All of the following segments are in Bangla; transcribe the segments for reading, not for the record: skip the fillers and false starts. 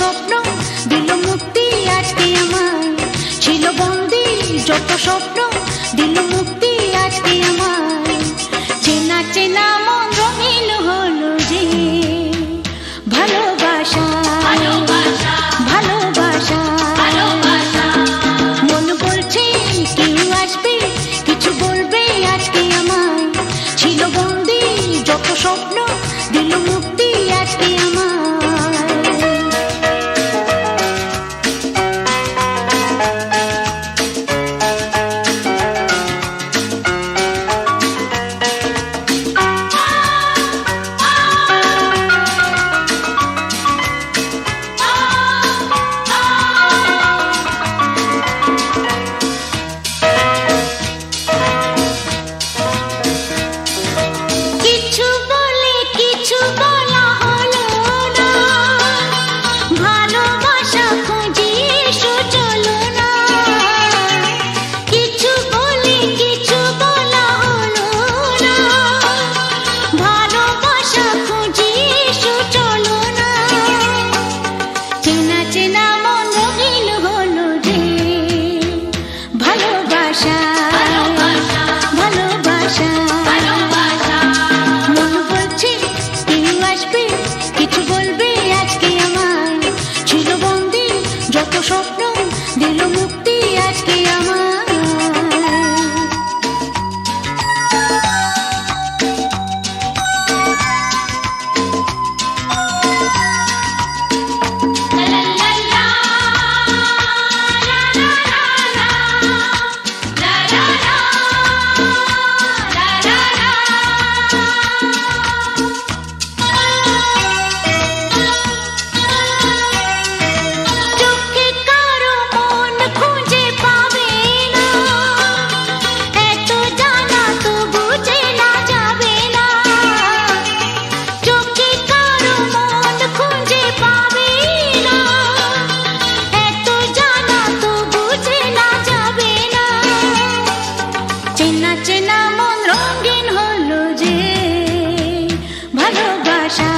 স্বপ্ন দিল মুক্তি আজকে আমায়, ছিল বন্দি যত স্বপ্ন দিল মুক্তি আজকে আমায়। চেনা চেনা মন রঙিন হলো যে ভালোবাসা, ভালোবাসা, মন বলছে কেউ আসবে কিছু বলবে আজকে আমায়, ছিল বন্দি যত স্বপ্ন দিল মুক্তি আজকে আমায়। স্বপ্ন দিল মুক্তি আজকে আমায়। চেনা চেনা মন রঙিন হলো যে ভালোবাসা,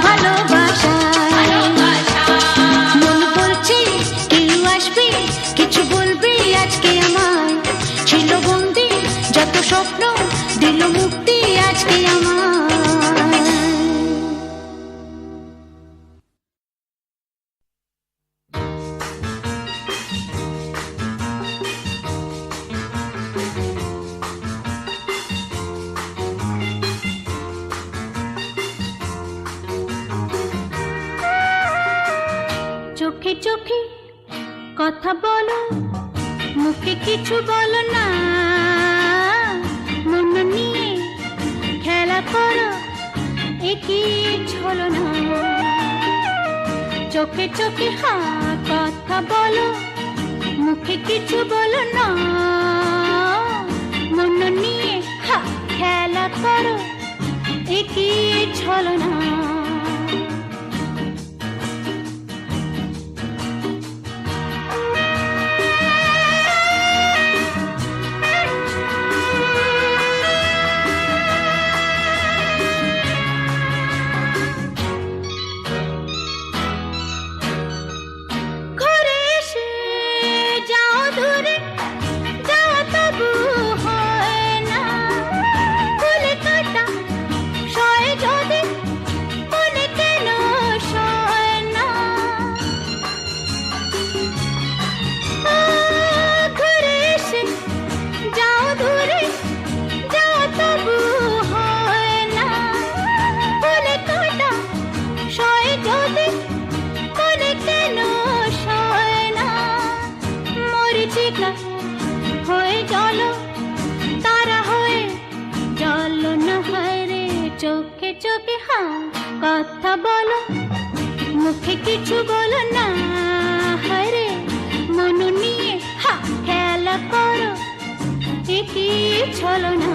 ভালোবাসা, মন বলছে কেউ আসবে কিছু বলবে আজকে আমায়, ছিল বন্দি যত স্বপ্ন দিল মুক্তি আজকে আমায়। চোখে চোখে কথা বলো, মুখে কিছু বলো না, মন নিয়ে খেলা করো একই ছলনা। চোখে চোখে কথা বলো, মুখে কিছু বলো না, মন নিয়ে খেলা করো একই ছলনা। হয়ে চলো তারা হয়ে চলো না হয় রে। চোখে চোখে কথা বলো, মুখে কিছু বলো না, হয় রে মন নিয়ে খেলা করো একই ছলনা।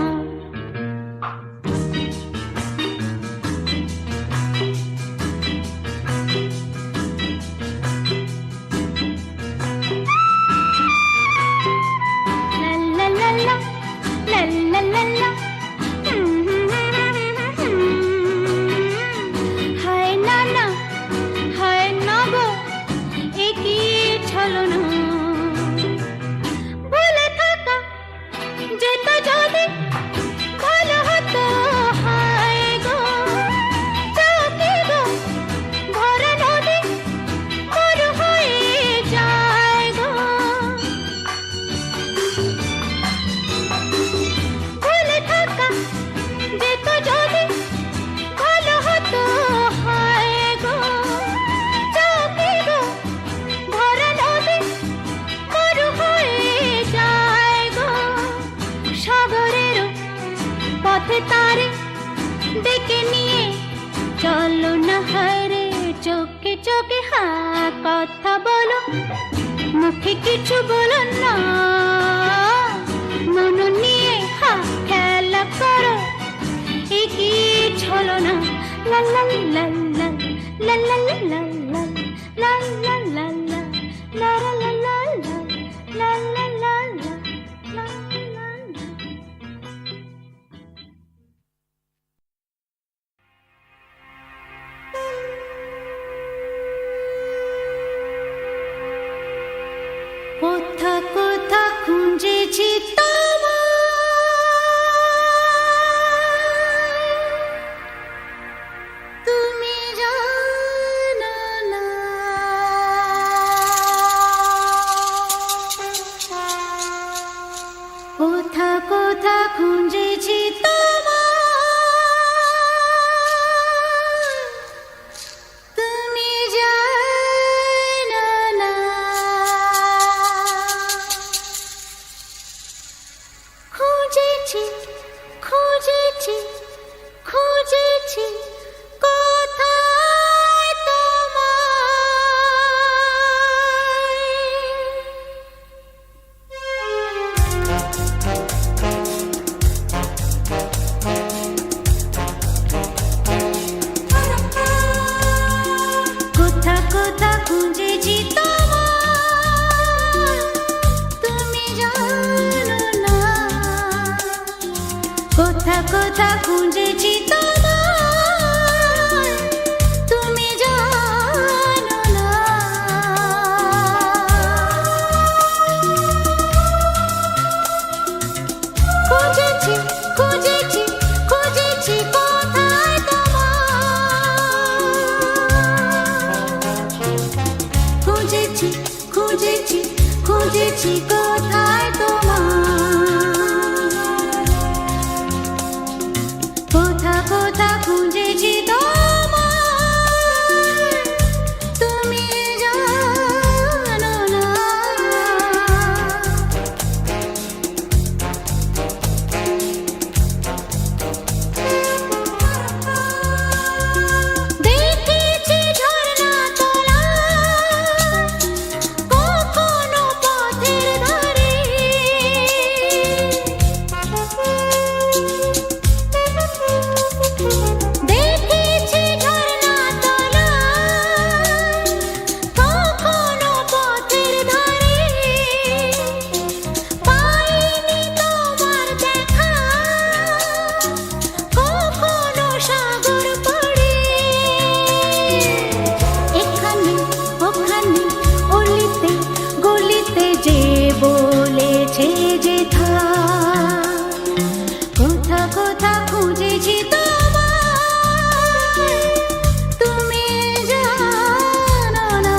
হায় নানা চোখে কথা বলো, মুখে কিছু বলো না, মন নিয়ে খেলা করো, কি ছলো না। লা লা লা লা লা লা লা লা লা লা লা লা লা লা লা লা লা লা লা। কোথা কোথা খুঁজেছি তুমি জানো না, কোথা কোথা খুঁজেছি তুমি জানো না, খুঁজেছি খুঁজেছি খুঁজেছি কোথায় তোমায়, কোথা কোথা খুঁজেছি তুমি জানো না, কোথা কোথা খুঁজেছি তুমি জানো না। খুঁজেছি খুঁজেছি খুঁজেছি কোথায় খুঁজেছি খুঁজেছি খুঁজেছি কোথায় কোথা কোথা খুঁজেছি তুমি জানো না। দেখেছি ঝর্ণা তোলা কখনো পথের ধারে, দেখেছি ঝর্ণা তোলা কখনো পথের ধারে, পাইনি তোমার দেখা কখনো সাগর পাড়ে, এখানে ওখানে অলিতে গলিতে যে বলেছে যে কোথা কোথা খুঁজেছি তুমি জানো না।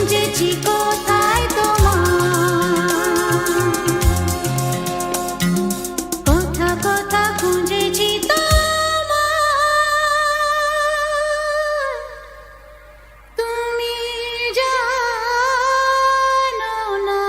খুঁজেছি কোথায় তোমার, কথা কথা খুঁজেছি তোমার, তুমি জানো না।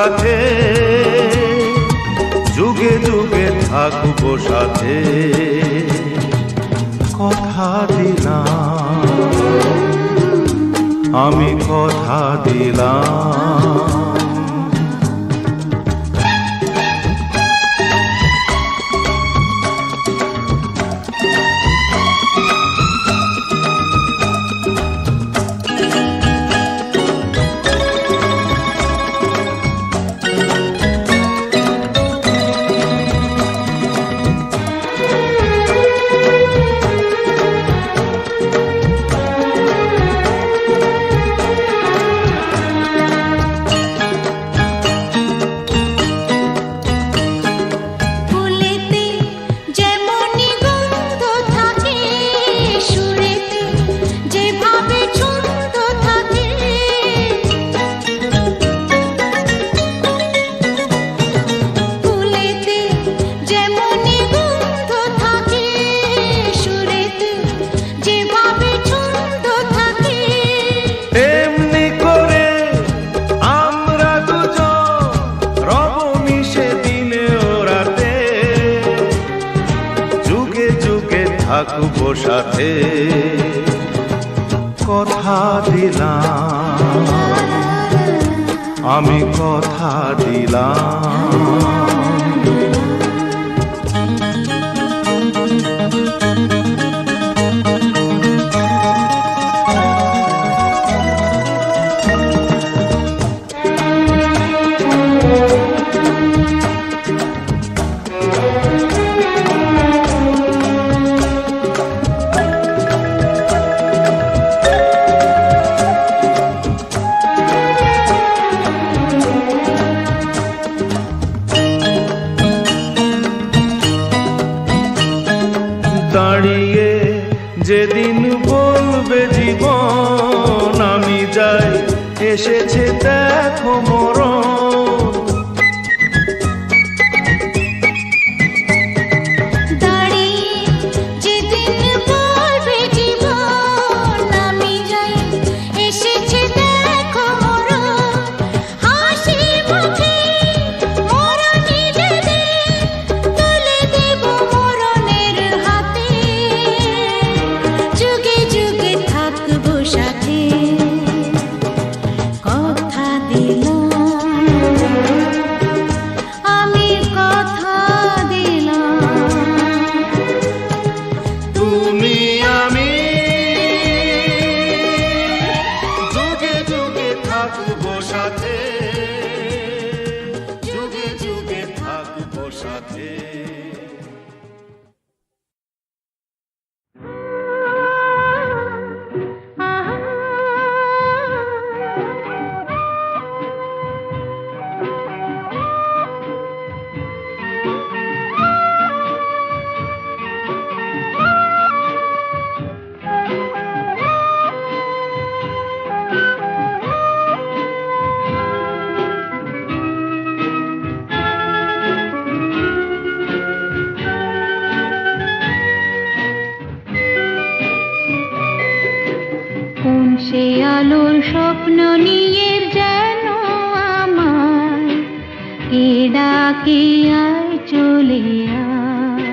সাথে, যুগে যুগে থাকবো সাথে। কথা দিলাম, আমি কথা দিলাম। থাকবো সাথে, কথা দিলাম, আমি কথা দিলাম। দাঁড়িয়ে যেদিন বলবে জীবন আমি যাই, এসেছে দেখো মরণ। থাকবো সাথে, যুগে যুগে থাকবো সাথে। সে আলোর স্বপ্ন নিয়ে যেন আমার কে ডাকে আয় চলে আয়।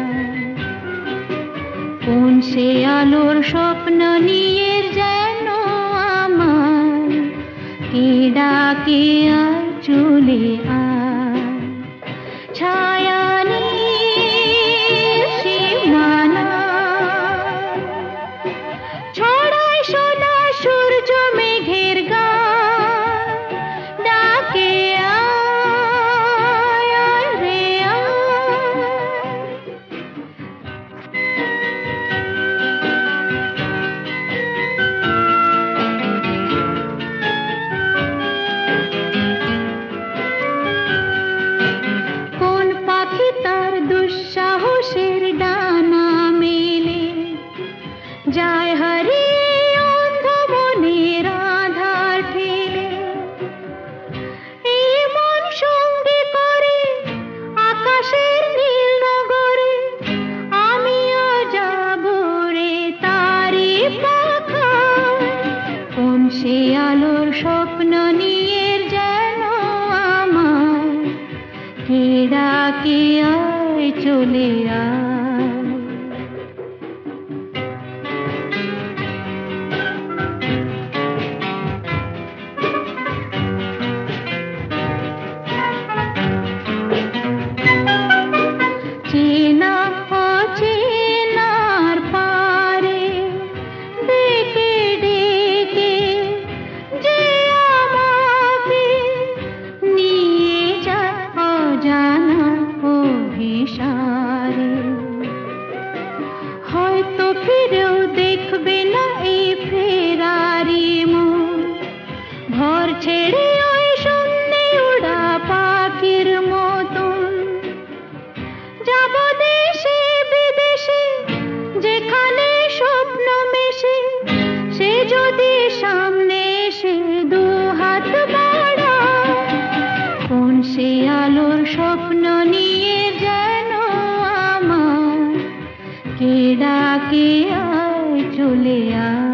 কোন সে আলোর স্বপ্ন নিয়ে যেন আমার কে ডাকে আয় চলে আয়। ছায়া যায় হরে অন্ধ মনের আধার ঠেলে, এই মন সঙ্গে করে আকাশের নীল নগরে, আমিও যাব রে তারি পাখায়। কোন সে আলোর স্বপ্ন নিয়ে যেন আমার ডাকে আয় চলে আয়। চেনা অচেনার পারে ডেকে ডেকে যে আমাকে নিয়ে যায় অজানা অভিসারে। হয়তো ফিরেও দেখবে না এই ফেরারি মন, ঘর ছেড়ে ওই শূন্যে উড়া পাখির মতন। যাব দেশে বিদেশে যেখানে স্বপ্ন মেশে, সে যদি সামনে এসে দু হাত বাড়ায়, কোন সে আলোর স্বপ্ন নিয়ে যেন আমার কে ডাকে আয় চলে আয়।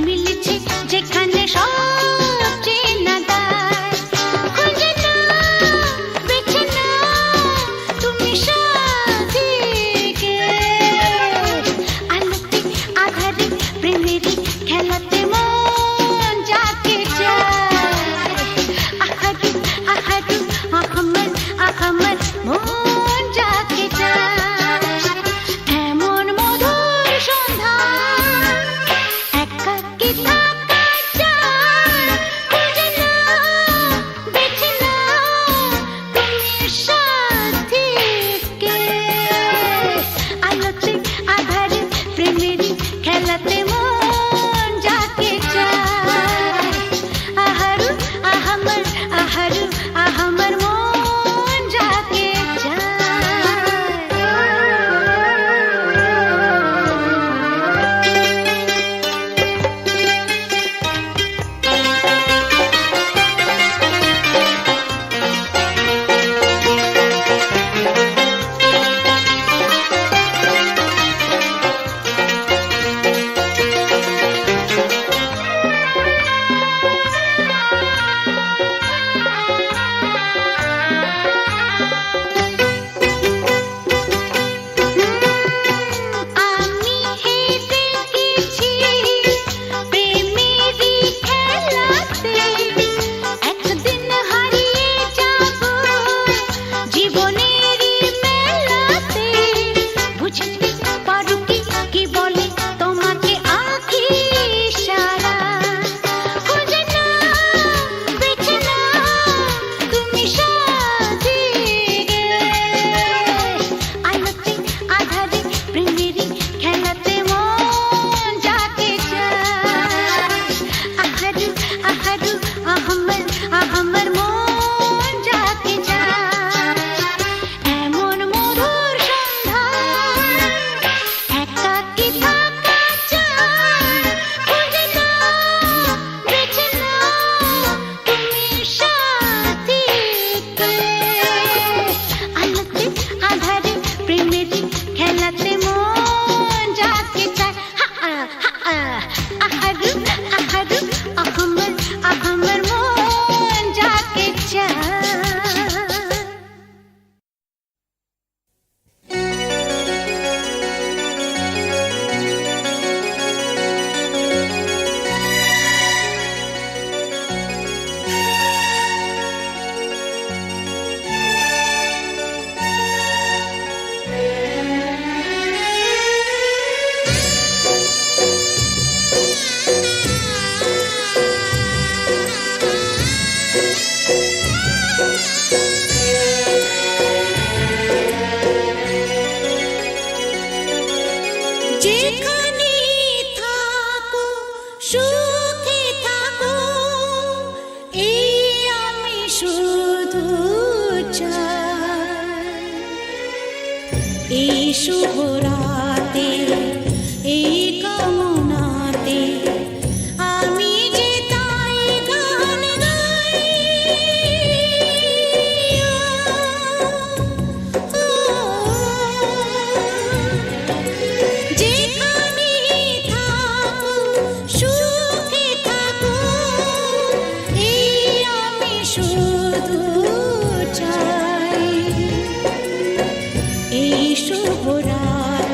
মিলেছে যেখানে সব চেনা দায়। খুঁজে নাও, বেছে নাও তুমি সাথীকে। আলোতে আঁধারে প্রেমেরই খেলাতে মন যাকে চায়। আহারু আহারু আহমদ আহমদ মন যাকে চায়। এমন মধুর সন্ধ্যা একাকী থাকা যায়। খুঁজে নাও, বেছে নাও তুমি সাথীকে। আলোতে আঁধারে প্রেমেরই খেলাতে মন যাকে চায়। আহারু আহমদ আহারু আহমদ মন যাকে চায়। আমি হেরে গেছি প্রেমেরই খেলাতে। একদিন হারিয়ে যাব জীবনেরই মেলাতে। বুঝতে পারো কি কি বলে তোমাকে আঁখি ইশারা। খুঁজে নাও, বেছে নাও তুমি সাথীকে। আলোতে আঁধারে প্রেমেরই খেলাতে মন যাকে চায়। আহারু আহারু আহমদ আহমদ মন যাকে চায়। এমন মধুর সন্ধ্যা একাকী থাকা যায়। খুঁজে নাও, বেছে নাও তুমি সাথীকে। আলোতে আঁধারে প্রেমেরই খেলাতে মন যাকে চায়। আহারু আহারু আহমদ আহমদ মন যাকে চায়। যেখানে থাকো সুখে থাকো, এই আমি শুধু চাই। এই শুভ রাতে এই কামনাতে আমি যে তাই গান গাই। যেখানে থাকো সুখে থাকো, এই আমি শুধু চাই। এই শুভ রাতে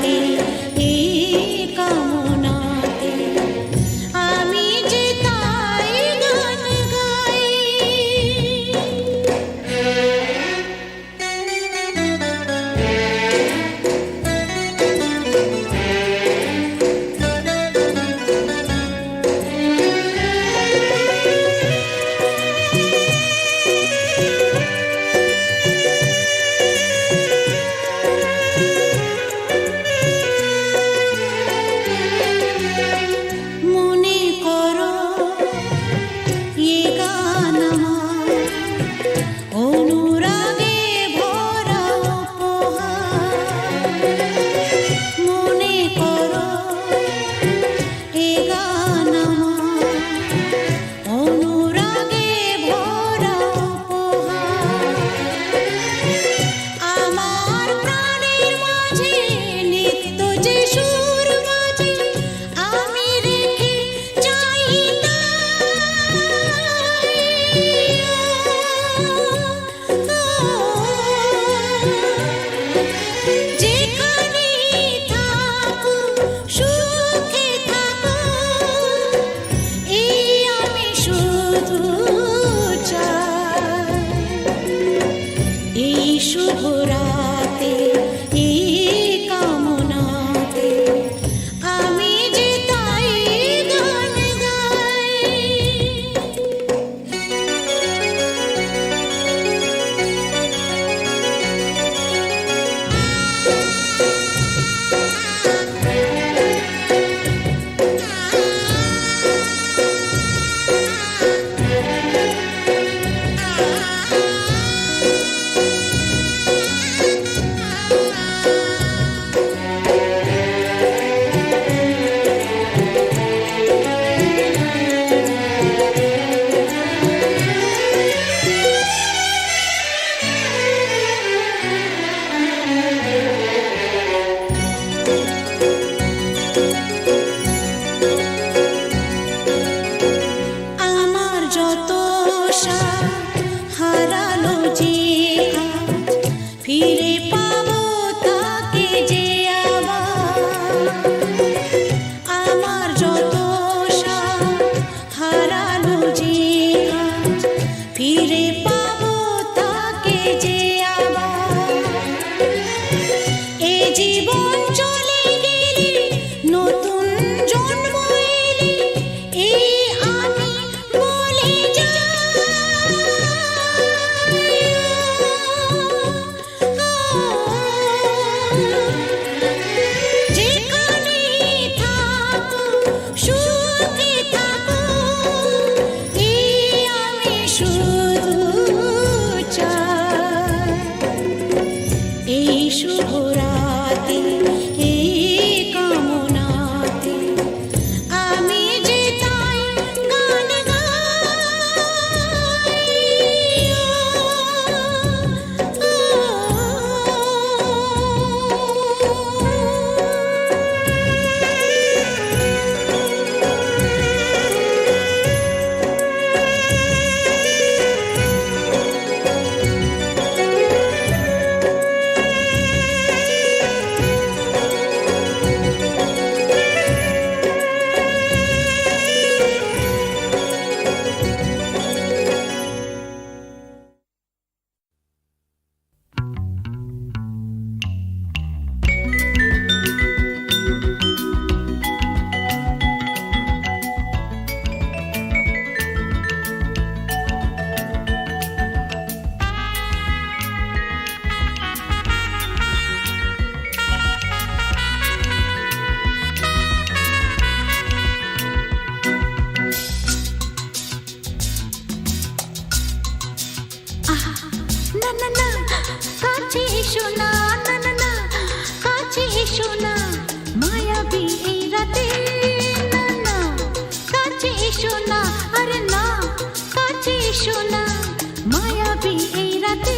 এসো না, না না না, কাছে এসো না, মায়াবী এই রাতে, না না, কাছে এসো না, আরে না, কাছে এসো না, মায়াবী এই রাতে।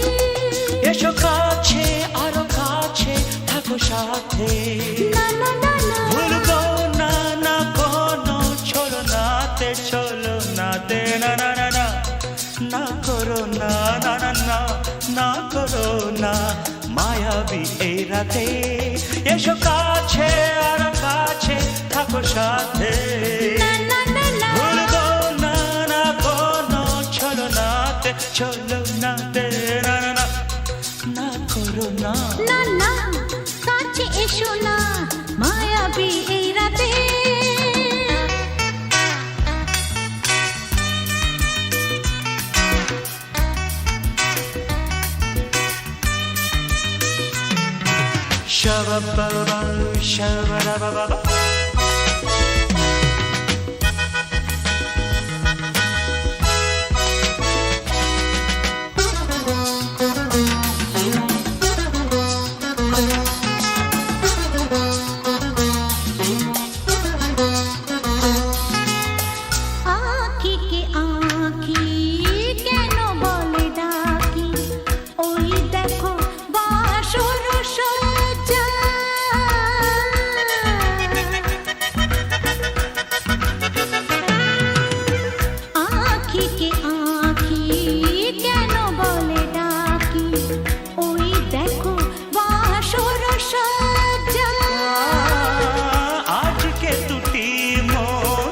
এসো কাছে আরো কাছে থাকো সাথে, না না না না, ভুলবো না না কোনো চলো নাতে, চলো নাতে, না না না না, না করো না, না না না, না করো না, মায়াবী এই রাতে। এসো কাছে আর কাছে থাকো সাথে, না না না না, ভুলবো না না কোনো চলো নাতে, চলো নাতে, না না না, না করো না। না না, কাছে এসো না, মায়াবী এই রাতে। Shabba-ba-ba, shabba-da-ba-ba-ba. আঁখিকে আঁখি কেন বলে ডাকি, ওই দেখো বাসর সজ্জা। আঁখিকে আঁখি কেন বলে ডাকি, ওই দেখো বাসর সজ্জা। আজকে দুটি মন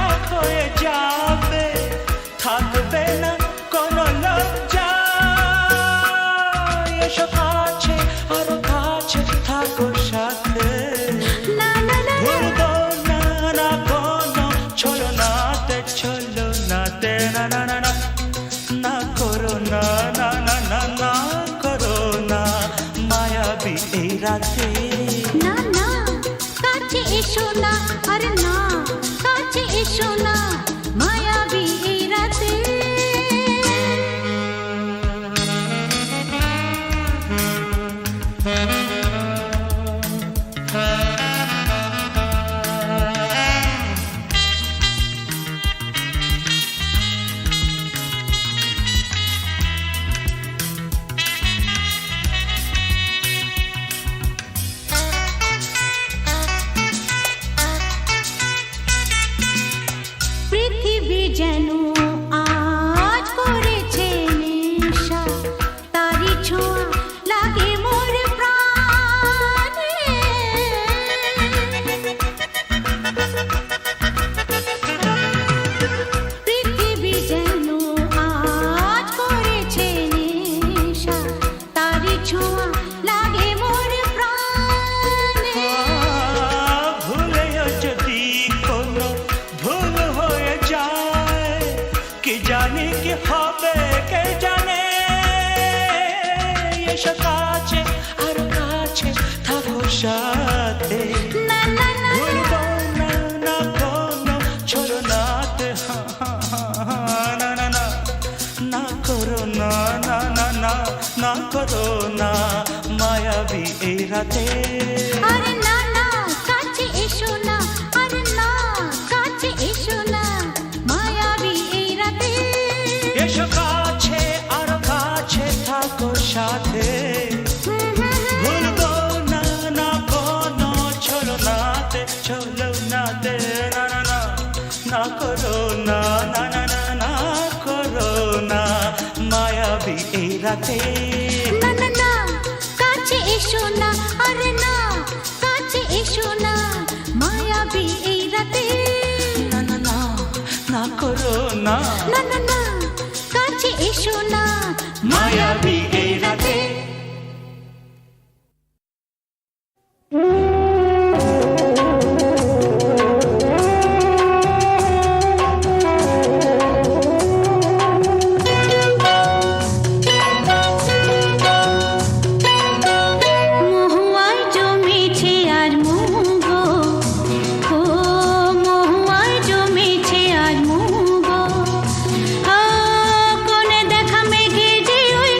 এক হয়ে যাবে, থাকবে না কোনো লজ্জা। এসো কাছে আরো কাছে থাকো সাথে, না না না, ভুলবো না না কোনো চলো নাতে, চলো নাতে, না না না না, না করো না, না না না, না করো না, মায়াবী এই রাতে। না না, কাছে এসো না, আরে না, কাছে এসো না, মায়াবী এই রাতে। পৃথিবী যেন আজ করেছে নেশা, তারি ছোঁয়া লাগে মোর প্রাণে। পৃথিবী যেন আজ করেছে নেশা, তারি ছোঁয়া লাগে মোর প্রাণে। ভুলেও যদি কোনো ভুল হয়ে যায়, কি জানি কি হবে কে জানে। এসো কাছে আর কাছে থাকো সাথে, না না না, ভুলবো না না কোনো ছোড়ো নাতে, না না না, না করো না, না না না, না করো না, মায়াবী এই রাতে। আরে না না, কাছে এসো না, আরে না, কাছে এসো না, মায়াবী এই রাতে। এসো কাছে আর কাছে থাকো সাথে, ভুলবো না না কোনো চলো নাতে, চলো নাতে, না না না, না করো না, না না না, না করো না, মায়াবী এই রাতে। না না না, কাছে এসো না, আরে না, কাছে এসো না, মায়াবী এই রাতে। না না না, না করো না, না না না, কাছে এসো না, মায়াবী এই রাতে। মহুয়ায় জমেছে আর মুগো, ও মহুয়ায় জমেছে আর মুগো। কোনে দেখা মেঘে যে ওই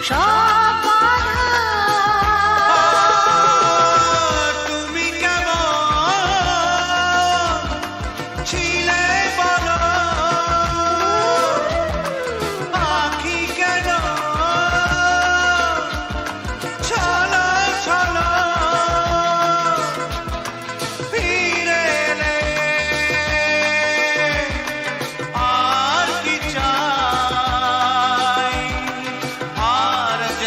সব বাধা তুমি কেমন ছিলে বলো পাখি কেন চলো চলো ফিরে এলে আর কি চাই আর যে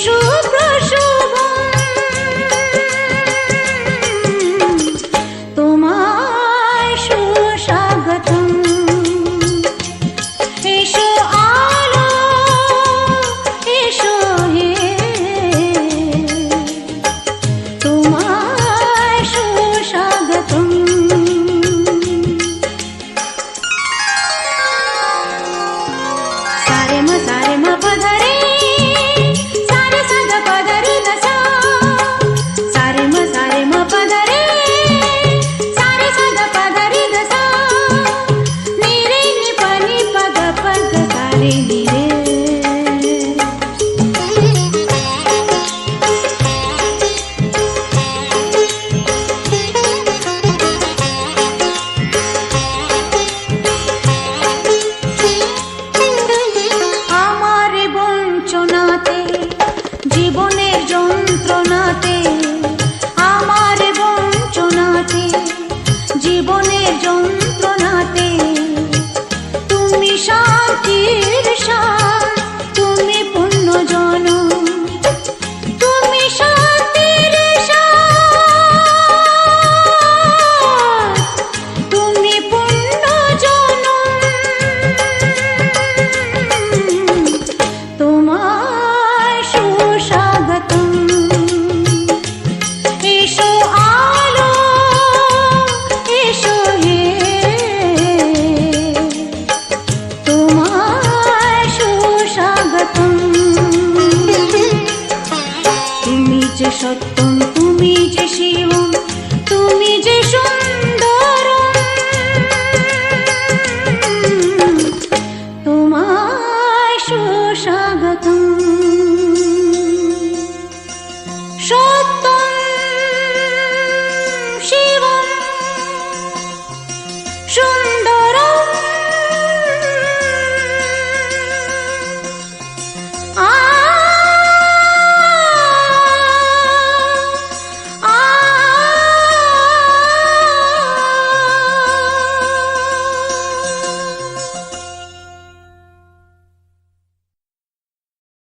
সুপ্রশোভন তোমায় সুস্বাগতম এসো আলো এসো হে তোমায় সুস্বাগতম सारे म पधरे सारे सद पधरे दसा सारे म पधरे सारे सद पधरे दसा नीरे नि पनि पद पद सारे नीरे জীবনের যন্ত্রণাতে আমার বঞ্চনাতে জীবনের যন্ত্রণাতে তুমি শান্তির সার তুমি পুণ্য জন তুমি শান্তির সার তুমি পুণ্য জন তোমার সুস্বাগতম এসো আলো এসো হে তোমার সুস্বাগতম তুমি যে সত্যম তুমি যে শিবম তুমি যে